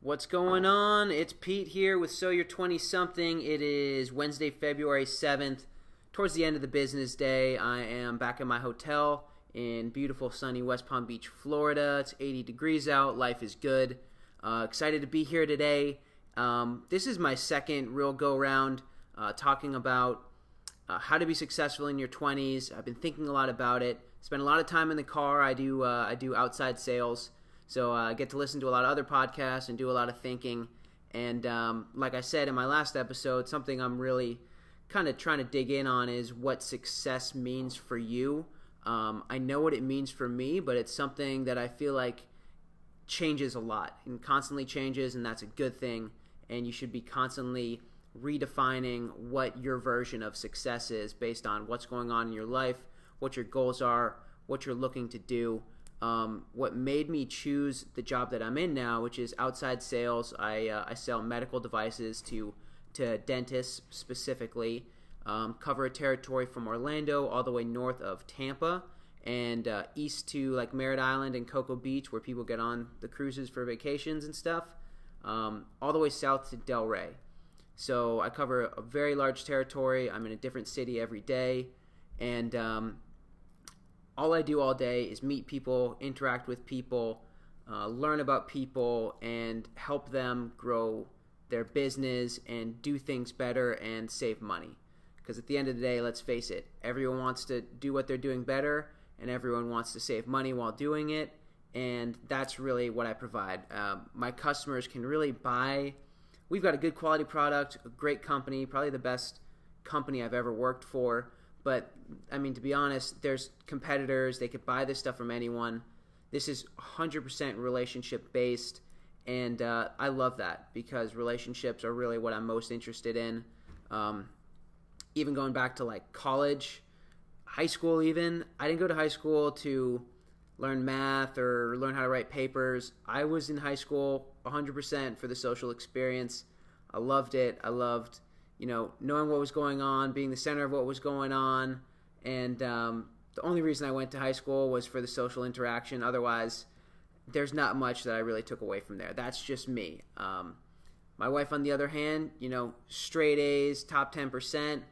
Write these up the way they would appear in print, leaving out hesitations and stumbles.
What's going on? It's Pete here with So You're 20 Something. It is Wednesday, February 7th. Towards the end of the business day, I am back at my hotel in beautiful sunny West Palm Beach, Florida. It's 80 degrees out. Life is good. Excited to be here today. This is my second real go-round talking about how to be successful in your 20s. I've been thinking a lot about it. Spend a lot of time in the car. I do outside sales. So I get to listen to a lot of other podcasts and do a lot of thinking. And like I said in my last episode, something I'm really kind of trying to dig in on is what success means for you. I know what it means for me, but it's something that I feel like changes a lot and constantly changes, and that's a good thing. And you should be constantly redefining what your version of success is based on what's going on in your life, what your goals are, what you're looking to do. What made me choose the job that I'm in now, which is outside sales. I sell medical devices to dentists specifically. Cover a territory from Orlando all the way north of Tampa and east to like Merritt Island and Cocoa Beach, where people get on the cruises for vacations and stuff, all the way south to Delray. So I cover a very large territory. I'm in a different city every day, and all I do all day is meet people, interact with people, learn about people, and help them grow their business and do things better and save money. Because at the end of the day, let's face it, everyone wants to do what they're doing better, and everyone wants to save money while doing it, and that's really what I provide. My customers can really buy. We've got a good quality product, a great company, probably the best company I've ever worked for. But, I mean, to be honest, there's competitors. They could buy this stuff from anyone. This is 100% relationship-based, and I love that because relationships are really what I'm most interested in. Even going back to, like, college, high school even, I didn't go to high school to learn math or learn how to write papers. I was in high school 100% for the social experience. I loved it. I loved knowing what was going on, being the center of what was going on. And the only reason I went to high school was for the social interaction. Otherwise, there's not much that I really took away from there. That's just me. My wife, on the other hand, straight A's, top 10%,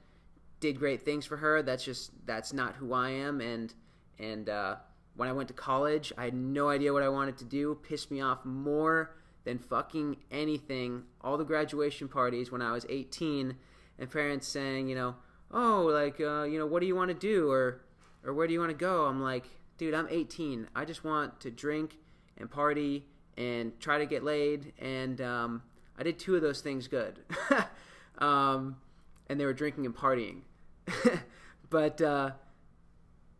did great things for her. That's not who I am. And when I went to college, I had no idea what I wanted to do. Pissed me off more than fucking anything. All the graduation parties when I was 18 and parents saying, what do you want to do or where do you want to go? I'm like, dude, I'm 18. I just want to drink and party and try to get laid, and I did two of those things good. And they were drinking and partying. But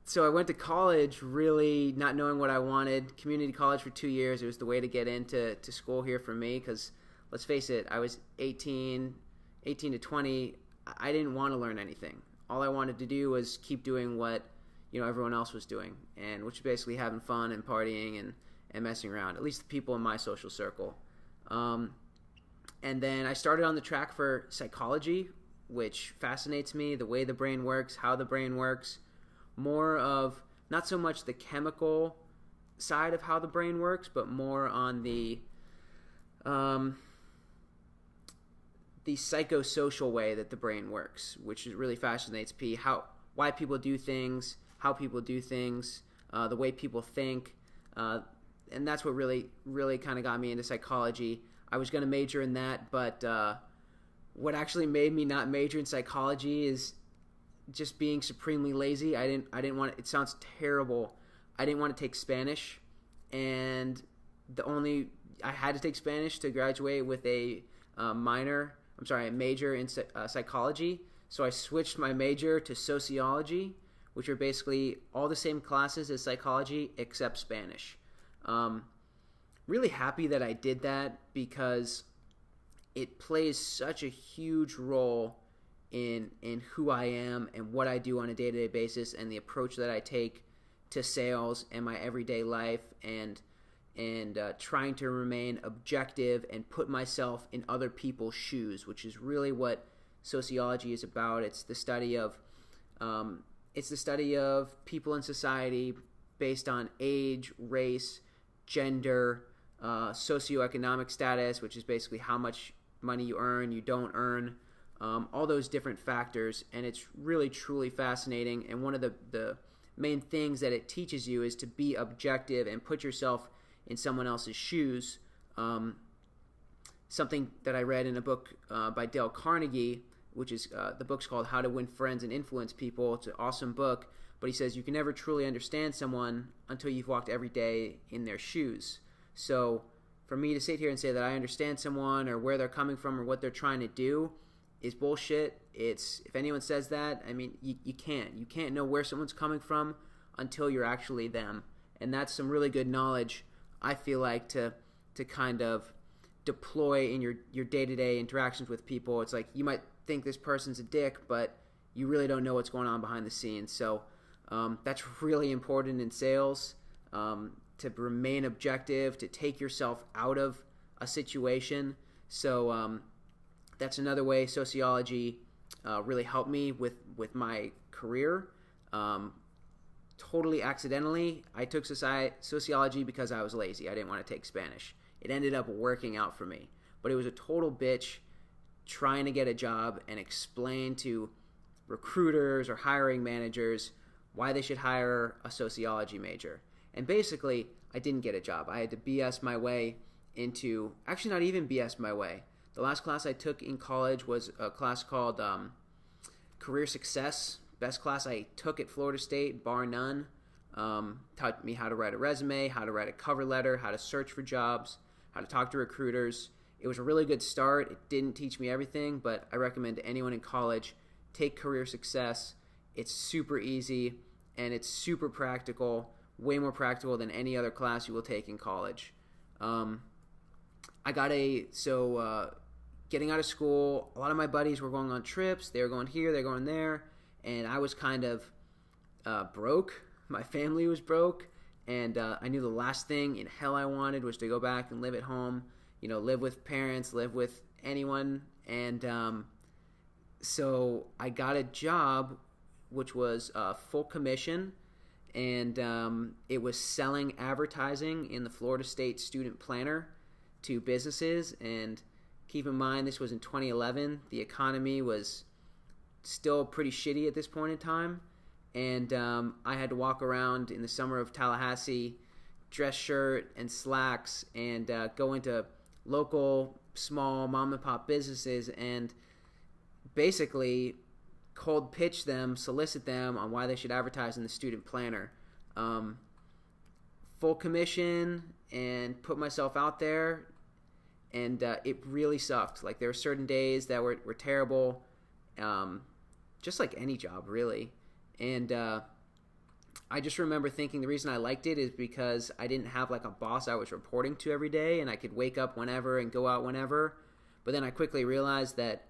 so I went to college really not knowing what I wanted. Community college for 2 years. It was the way to get into school here for me because, let's face it, I was 18 to 20. I didn't want to learn anything. All I wanted to do was keep doing what everyone else was doing, and which is basically having fun and partying and messing around, at least the people in my social circle. And then I started on the track for psychology, which fascinates me, the way the brain works, how the brain works. More of not so much the chemical side of how the brain works, but more on the psychosocial way that the brain works, which really fascinates me. Why people do things, how people do things, the way people think, and that's what really, really kind of got me into psychology. I was going to major in that, but what actually made me not major in psychology is just being supremely lazy. I didn't want it sounds terrible. I didn't want to take Spanish, and I had to take Spanish to graduate with a major in psychology. So I switched my major to sociology, which are basically all the same classes as psychology except Spanish. Really happy that I did that because it plays such a huge role in who I am and what I do on a day-to-day basis and the approach that I take to sales and my everyday life and trying to remain objective and put myself in other people's shoes, which is really what sociology is about. It's the study of people in society based on age, race, gender, socioeconomic status, which is basically how much money you earn, you don't earn, all those different factors. And it's really, truly fascinating. And one of the main things that it teaches you is to be objective and put yourself in someone else's shoes. Something that I read in a book by Dale Carnegie, which is the book's called How to Win Friends and Influence People. It's an awesome book, but he says you can never truly understand someone until you've walked every day in their shoes. So for me to sit here and say that I understand someone or where they're coming from or what they're trying to do is bullshit. It's, if anyone says that, I mean, you can't know where someone's coming from until you're actually them. And that's some really good knowledge, I feel like, to kind of deploy in your day-to-day interactions with people. It's like you might think this person's a dick, but you really don't know what's going on behind the scenes. So that's really important in sales, to remain objective, to take yourself out of a situation. So that's another way sociology really helped me with my career. Totally accidentally, I took sociology because I was lazy. I didn't want to take Spanish. It ended up working out for me. But it was a total bitch trying to get a job and explain to recruiters or hiring managers why they should hire a sociology major. And basically, I didn't get a job. I had to BS my way into, actually not even BS my way. The last class I took in college was a class called Career Success. Best class I took at Florida State, bar none. Taught me how to write a resume, how to write a cover letter, how to search for jobs, how to talk to recruiters. It was a really good start. It didn't teach me everything, but I recommend to anyone in college, take Career Success. It's super easy, and it's super practical, way more practical than any other class you will take in college. Getting out of school, a lot of my buddies were going on trips. They were going here, they're going there, and I was kind of broke. My family was broke, and I knew the last thing in hell I wanted was to go back and live at home, live with parents, live with anyone. And so I got a job which was full commission, and it was selling advertising in the Florida State Student Planner to businesses. And keep in mind, this was in 2011. The economy was still pretty shitty at this point in time. And I had to walk around in the summer of Tallahassee, dress shirt and slacks, and go into local small mom and pop businesses and basically cold pitch them, solicit them on why they should advertise in the Student Planner. Full commission, and put myself out there, and it really sucked. Like, there were certain days that were terrible, just like any job, really. And I just remember thinking the reason I liked it is because I didn't have like a boss I was reporting to every day, and I could wake up whenever and go out whenever. But then I quickly realized that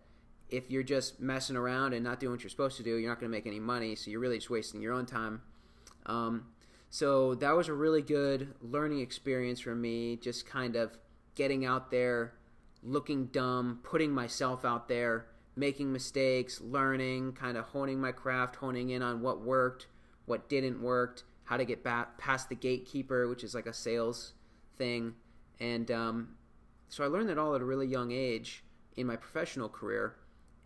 if you're just messing around and not doing what you're supposed to do, you're not going to make any money, so you're really just wasting your own time. So that was a really good learning experience for me, just kind of getting out there, looking dumb, putting myself out there, making mistakes, learning, kind of honing my craft, honing in on what worked, what didn't work, how to get past the gatekeeper, which is like a sales thing. And so I learned that all at a really young age in my professional career.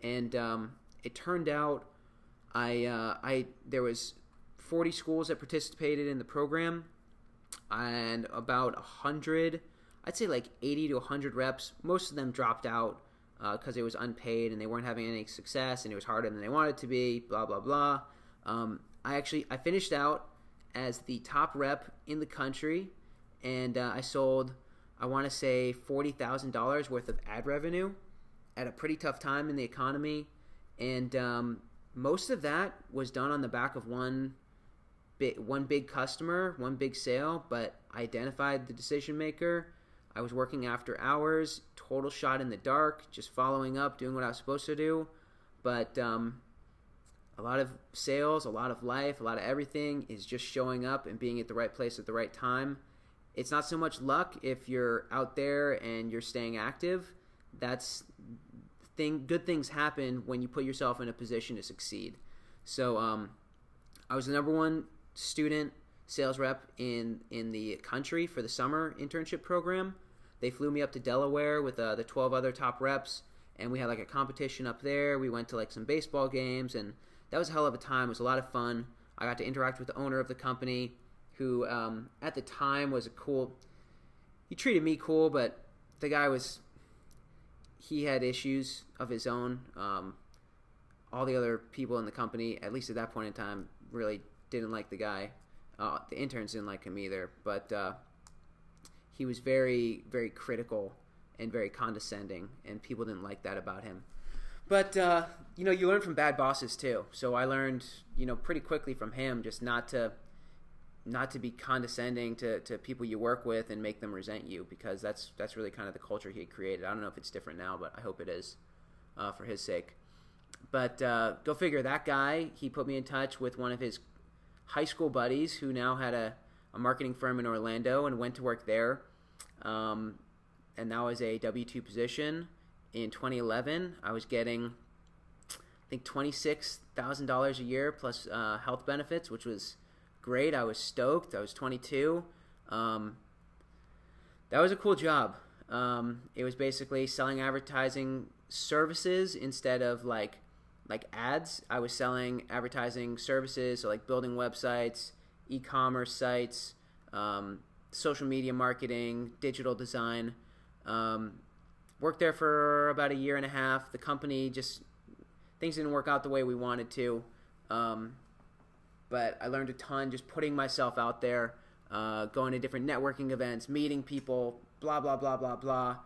And it turned out there was 40 schools that participated in the program, and about 100, I'd say like 80 to 100 reps. Most of them dropped out because it was unpaid and they weren't having any success and it was harder than they wanted to be, blah, blah, blah. I finished out as the top rep in the country, and I sold, I want to say, $40,000 worth of ad revenue at a pretty tough time in the economy. And most of that was done on the back of one big customer, one big sale, but I identified the decision maker. I was working after hours, total shot in the dark, just following up, doing what I was supposed to do. But a lot of sales, a lot of life, a lot of everything is just showing up and being at the right place at the right time. It's not so much luck if you're out there and you're staying active. Good things happen when you put yourself in a position to succeed. So I was the number one student sales rep in the country for the summer internship program. They flew me up to Delaware with the 12 other top reps, and we had like a competition up there. We went to like some baseball games, and that was a hell of a time. It was a lot of fun. I got to interact with the owner of the company, who at the time was a cool. He treated me cool, but the guy he had issues of his own. All the other people in the company, at least at that point in time, really didn't like the guy. The interns didn't like him either, but he was very, very critical and very condescending, and people didn't like that about him. But, you learn from bad bosses too. So I learned, pretty quickly from him just not to be condescending to people you work with and make them resent you, because that's really kind of the culture he had created. I don't know if it's different now, but I hope it is for his sake. But go figure, that guy, he put me in touch with one of his high school buddies who now had a marketing firm in Orlando and went to work there. And that was a W-2 position. In 2011, I was getting, I think, $26,000 a year plus health benefits, which was great. I was stoked. I was 22. That was a cool job. It was basically selling advertising services instead of like ads. I was selling advertising services, so like building websites, e-commerce sites, social media marketing, digital design. Worked there for about a year and a half. The company things didn't work out the way we wanted to. But I learned a ton just putting myself out there, going to different networking events, meeting people, blah, blah, blah, blah, blah.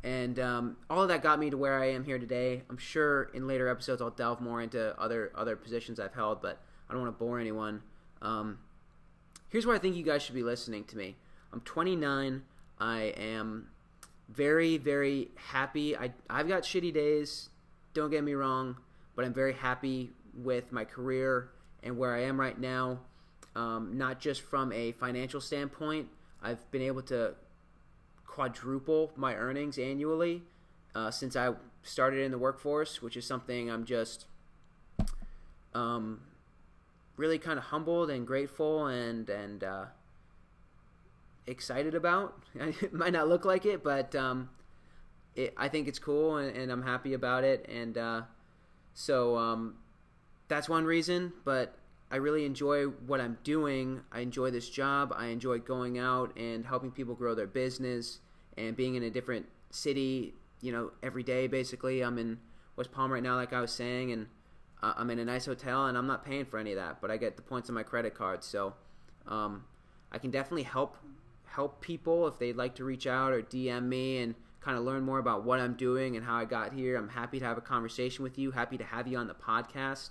And all of that got me to where I am here today. I'm sure in later episodes I'll delve more into other positions I've held, but I don't want to bore anyone. Here's where I think you guys should be listening to me. I'm 29. I am very, very happy. I've got shitty days, don't get me wrong, but I'm very happy with my career and where I am right now. Not just from a financial standpoint. I've been able to quadruple my earnings annually since I started in the workforce, which is something I'm just really kind of humbled and grateful and excited about. It might not look like it, but I think it's cool, and I'm happy about it. And so that's one reason, but I really enjoy what I'm doing. I enjoy this job. I enjoy going out and helping people grow their business and being in a different city, every day basically. I'm in West Palm right now, like I was saying, and I'm in a nice hotel, and I'm not paying for any of that, but I get the points on my credit card. So I can definitely help people if they'd like to reach out or DM me and kind of learn more about what I'm doing and how I got here. I'm happy to have a conversation with you, happy to have you on the podcast.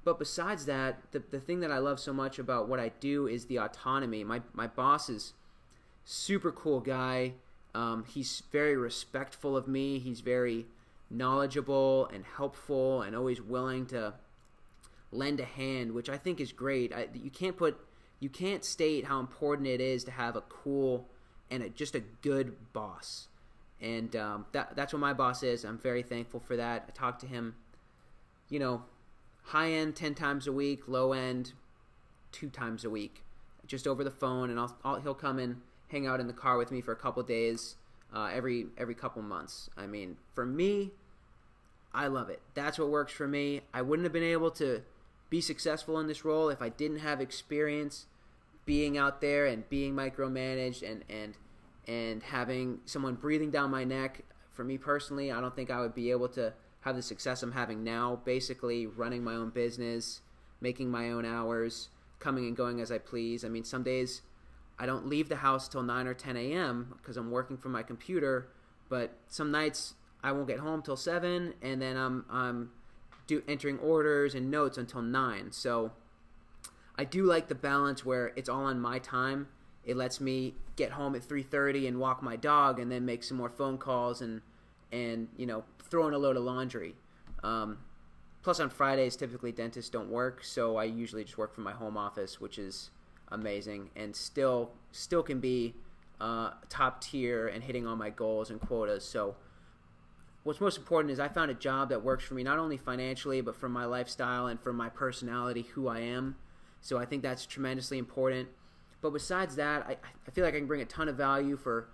But besides that, the thing that I love so much about what I do is the autonomy. My boss is super cool guy. He's very respectful of me. He's very knowledgeable and helpful and always willing to lend a hand, which I think is great. You can't state how important it is to have a cool and just a good boss. And that's what my boss is. I'm very thankful for that. I talk to him, high end 10 times a week, low end 2 times a week, just over the phone, and he'll come and hang out in the car with me for a couple days every couple months. I mean, for me, I love it. That's what works for me. I wouldn't have been able to be successful in this role if I didn't have experience being out there and being micromanaged and having someone breathing down my neck. For me personally, I don't think I would be able to have the success I'm having now, basically running my own business, making my own hours, coming and going as I please. I mean, some days I don't leave the house till 9 or 10 a.m. because I'm working from my computer, but some nights I won't get home till 7, and then I'm entering orders and notes until 9. So I do like the balance where it's all on my time. It lets me get home at 3:30 and walk my dog and then make some more phone calls and throw in a load of laundry. Plus on Fridays, typically dentists don't work, so I usually just work from my home office, which is amazing, and still can be top tier and hitting all my goals and quotas. So what's most important is I found a job that works for me, not only financially, but for my lifestyle and for my personality, who I am. So I think that's tremendously important. But besides that, I feel like I can bring a ton of value for,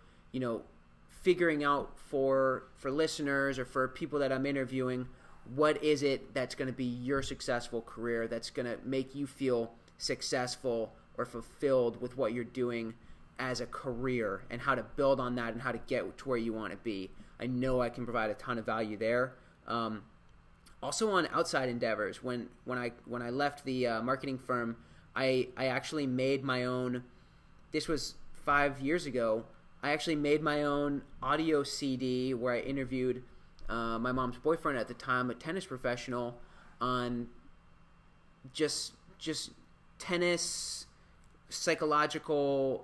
figuring out for listeners or for people that I'm interviewing, what is it that's going to be your successful career, that's going to make you feel successful or fulfilled with what you're doing as a career, and how to build on that and how to get to where you want to be. I know I can provide a ton of value there. Also on outside endeavors, when I left the marketing firm, I actually made my own. This was 5 years ago. I actually made my own audio CD where I interviewed my mom's boyfriend at the time, a tennis professional, on just tennis, psychological,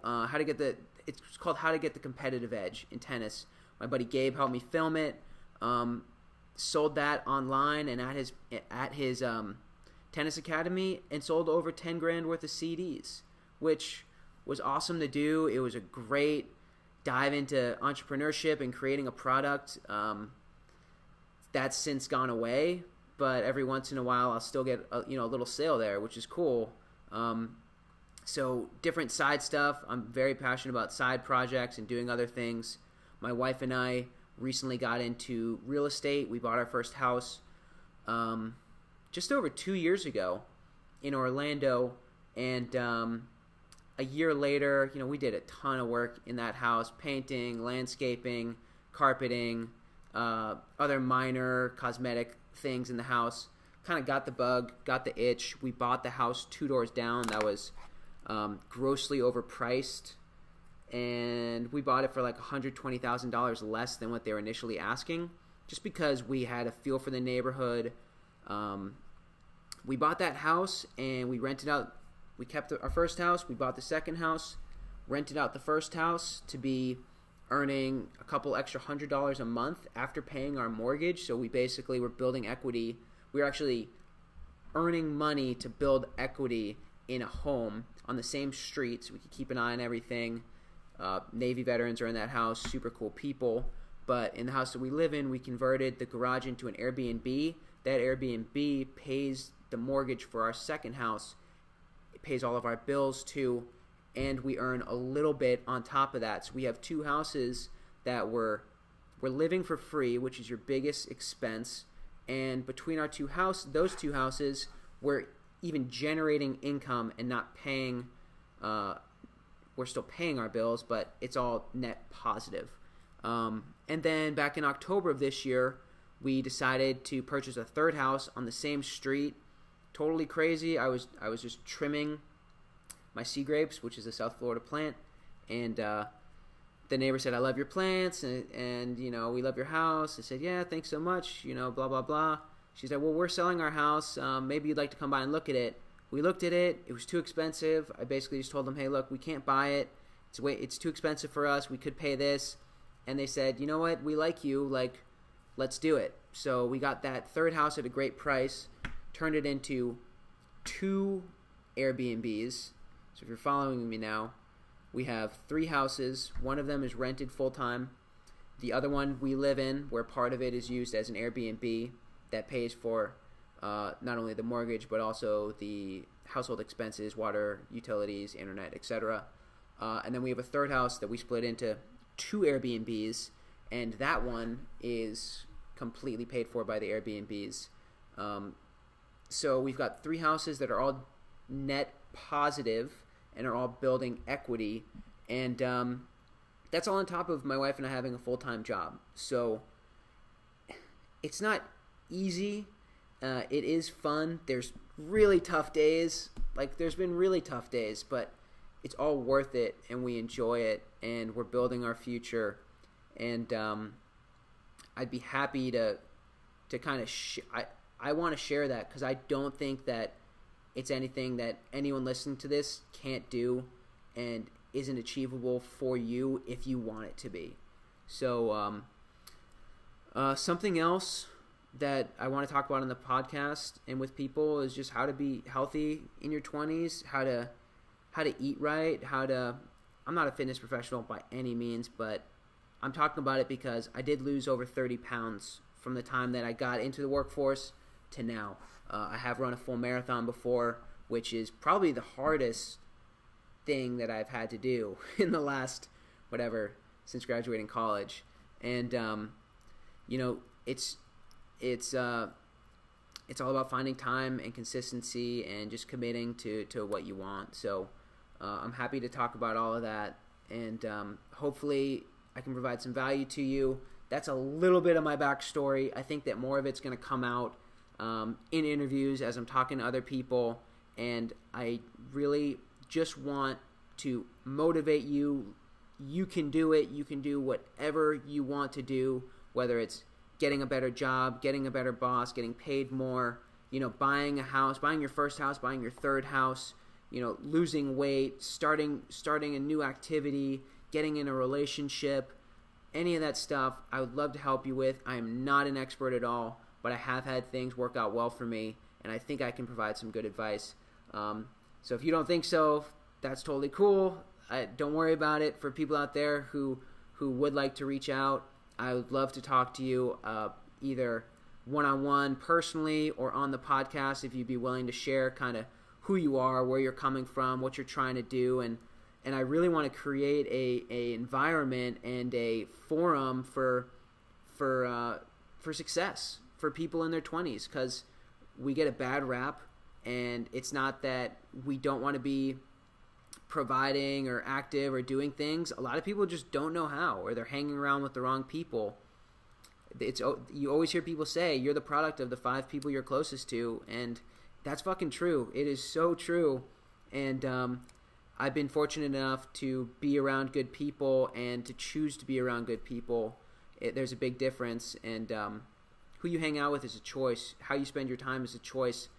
it's called How to Get the Competitive Edge in Tennis. My buddy Gabe helped me film it, sold that online and at his tennis academy, and sold over 10 grand worth of CDs, which was awesome to do. It was a great dive into entrepreneurship and creating a product. That's since gone away, but every once in a while I'll still get a little sale there, which is cool. So different side stuff. I'm very passionate about side projects and doing other things. My wife and I recently got into real estate. We bought our first house just over 2 years ago in Orlando, and a year later, we did a ton of work in that house: painting, landscaping, carpeting, other minor cosmetic things in the house. Kind of got the bug, got the itch. We bought the house 2 doors down that was grossly overpriced, and we bought it for like $120,000 less than what they were initially asking, just because we had a feel for the neighborhood. We bought that house and we rented out. We kept our first house. We bought the second house, rented out the first house to be earning a couple extra $100 a month after paying our mortgage. So we basically were building equity. We were actually earning money to build equity in a home on the same street, so we could keep an eye on everything. Navy veterans are in that house, super cool people. But in the house that we live in, we converted the garage into an Airbnb. That Airbnb pays the mortgage for our second house. It pays all of our bills too, and we earn a little bit on top of that. So we have 2 houses that we're living for free, which is your biggest expense. And between those 2 houses, we're even generating income and not paying. We're still paying our bills, but it's all net positive. And then back in October of this year, we decided to purchase a third house on the same street. Totally crazy. I was just trimming my sea grapes, which is a South Florida plant, and the neighbor said, "I love your plants, and we love your house." I said, "Yeah, thanks so much, blah blah blah." She said, "Well, we're selling our house. Maybe you'd like to come by and look at it." We looked at it. It was too expensive. I basically just told them, "Hey, look, we can't buy it. It's too expensive for us. We could pay this." And they said, "You know what? We like you. Like, let's do it." So we got that third house at a great price, turned it into 2 Airbnbs. So if you're following me now, we have 3 houses. One of them is rented full-time. The other one we live in, where part of it is used as an Airbnb that pays for not only the mortgage, but also the household expenses, water, utilities, internet, etc. And then we have a third house that we split into 2 Airbnbs, and that one is completely paid for by the Airbnbs. So we've got 3 houses that are all net positive and are all building equity, and that's all on top of my wife and I having a full-time job. So it's not easy. It is fun. There's really tough days. There's been really tough days, but it's all worth it, and we enjoy it, and we're building our future. And I'd be happy to kind of I want to share that, because I don't think that it's anything that anyone listening to this can't do and isn't achievable for you if you want it to be. So something else that I want to talk about on the podcast and with people is just how to be healthy in your 20s, how to eat right, I'm not a fitness professional by any means, but I'm talking about it because I did lose over 30 pounds from the time that I got into the workforce to now. I have run a full marathon before, which is probably the hardest thing that I've had to do in the last, since graduating college. And, it's all about finding time and consistency and just committing to what you want. So I'm happy to talk about all of that, and hopefully I can provide some value to you. That's a little bit of my backstory. I think that more of it's going to come out in interviews as I'm talking to other people, and I really just want to motivate you. You can do it. You can do whatever you want to do, whether it's getting a better job, getting a better boss, getting paid more, buying a house, buying your first house, buying your third house, losing weight, starting a new activity, getting in a relationship, any of that stuff I would love to help you with. I am not an expert at all, but I have had things work out well for me, and I think I can provide some good advice. So if you don't think so, that's totally cool. Don't worry about it. For people out there who would like to reach out, I would love to talk to you either one-on-one personally or on the podcast, if you'd be willing to share kind of who you are, where you're coming from, what you're trying to do. And I really want to create a environment and a forum for success for people in their 20s, because we get a bad rap, and it's not that we don't want to be providing or active or doing things. A lot of people just don't know how, or they're hanging around with the wrong people. You always hear people say you're the product of the 5 people you're closest to, and that's fucking true. It is so true. And I've been fortunate enough to be around good people and to choose to be around good people. There's a big difference, and who you hang out with is a choice. How you spend your time is a choice.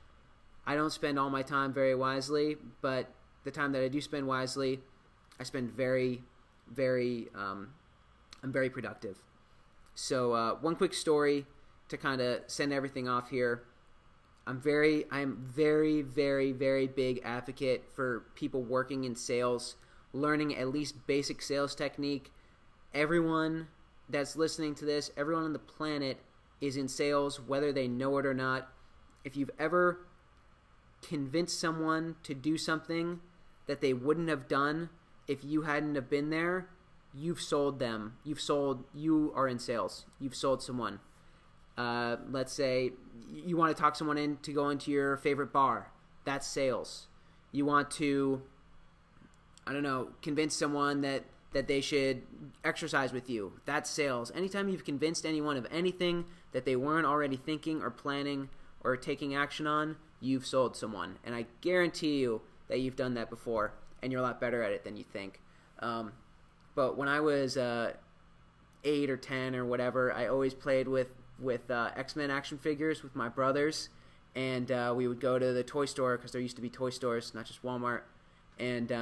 I don't spend all my time very wisely, but the time that I do spend wisely, I spend I'm very productive. So one quick story to kind of send everything off here. I'm very, very, very big advocate for people working in sales, learning at least basic sales technique. Everyone that's listening to this, everyone on the planet is in sales, whether they know it or not. If you've ever convinced someone to do something that they wouldn't have done if you hadn't have been there, you've sold them. You are in sales. You've sold someone. Let's say you want to talk someone in to go into your favorite bar. That's sales. You want to, convince someone that they should exercise with you. That's sales. Anytime you've convinced anyone of anything that they weren't already thinking or planning or taking action on, you've sold someone. And I guarantee you that you've done that before, and you're a lot better at it than you think. But when I was 8 or 10 or whatever, I always played with X-Men action figures with my brothers, and we would go to the toy store, because there used to be toy stores, not just Walmart. And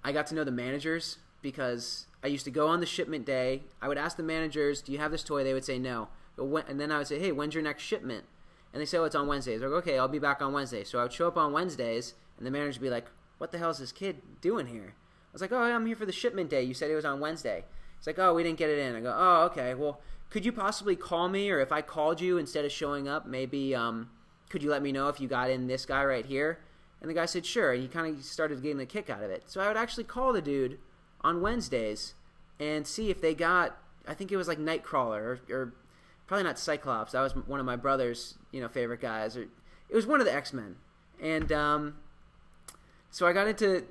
I got to know the managers, because I used to go on the shipment day. I would ask the managers, do you have this toy? They would say no. And then I would say, hey, when's your next shipment? And they say, oh, it's on Wednesdays. I go, okay, I'll be back on Wednesday. So I would show up on Wednesdays, and the manager would be like, what the hell is this kid doing here? I was like, oh, I'm here for the shipment day. You said it was on Wednesday. He's like, oh, we didn't get it in. I go, oh, okay. Well, could you possibly call me, or if I called you instead of showing up, maybe could you let me know if you got in this guy right here? And the guy said, sure. And he kind of started getting a kick out of it. So I would actually call the dude on Wednesdays and see if they got, I think it was like Nightcrawler or probably not Cyclops. That was one of my brother's, favorite guys. Or it was one of the X-Men. And so I got into,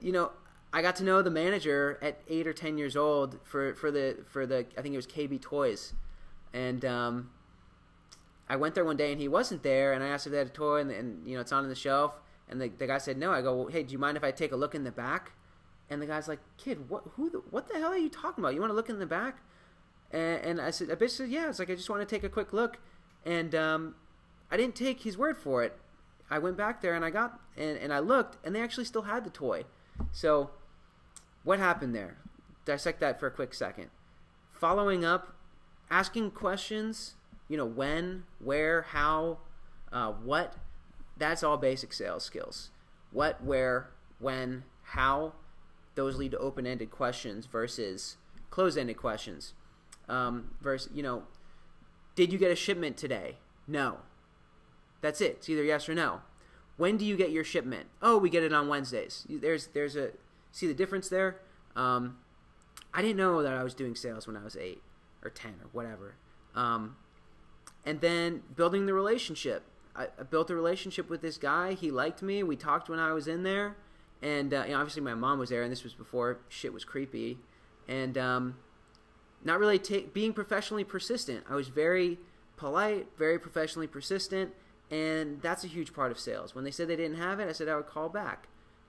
I got to know the manager at 8 or 10 years old for the I think it was KB Toys. And I went there one day and he wasn't there, and I asked if they had a toy, and it's on the shelf, and the guy said no. I go, well, hey, do you mind if I take a look in the back? And the guy's like, kid, what the hell are you talking about? You want to look in the back? And I said, I basically said, yeah. It's like, I just want to take a quick look. And I didn't take his word for it. I went back there and I looked, and they actually still had the toy. So what happened there? Dissect that for a quick second. Following up, asking questions, when, where, how, what, that's all basic sales skills. What, where, when, how, those lead to open-ended questions versus closed-ended questions. Did you get a shipment today? No. That's it. It's either yes or no. When do you get your shipment? Oh, we get it on Wednesdays. See the difference there? I didn't know that I was doing sales when I was 8 or 10 or whatever. And then building the relationship. I built a relationship with this guy. He liked me. We talked when I was in there. And obviously my mom was there, and this was before shit was creepy. And not really being professionally persistent. I was very polite, very professionally persistent, and that's a huge part of sales. When they said they didn't have it, I said I would call back.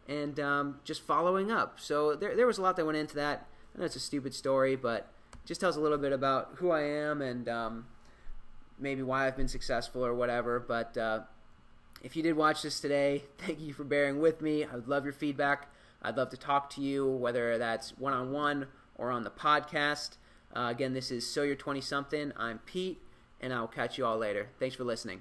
And just following up. So there was a lot that went into that. I know it's a stupid story, but it just tells a little bit about who I am and maybe why I've been successful or whatever. But if you did watch this today, thank you for bearing with me. I would love your feedback. I'd love to talk to you, whether that's one-on-one or on the podcast. Again, this is So You're 20-something. I'm Pete, and I'll catch you all later. Thanks for listening.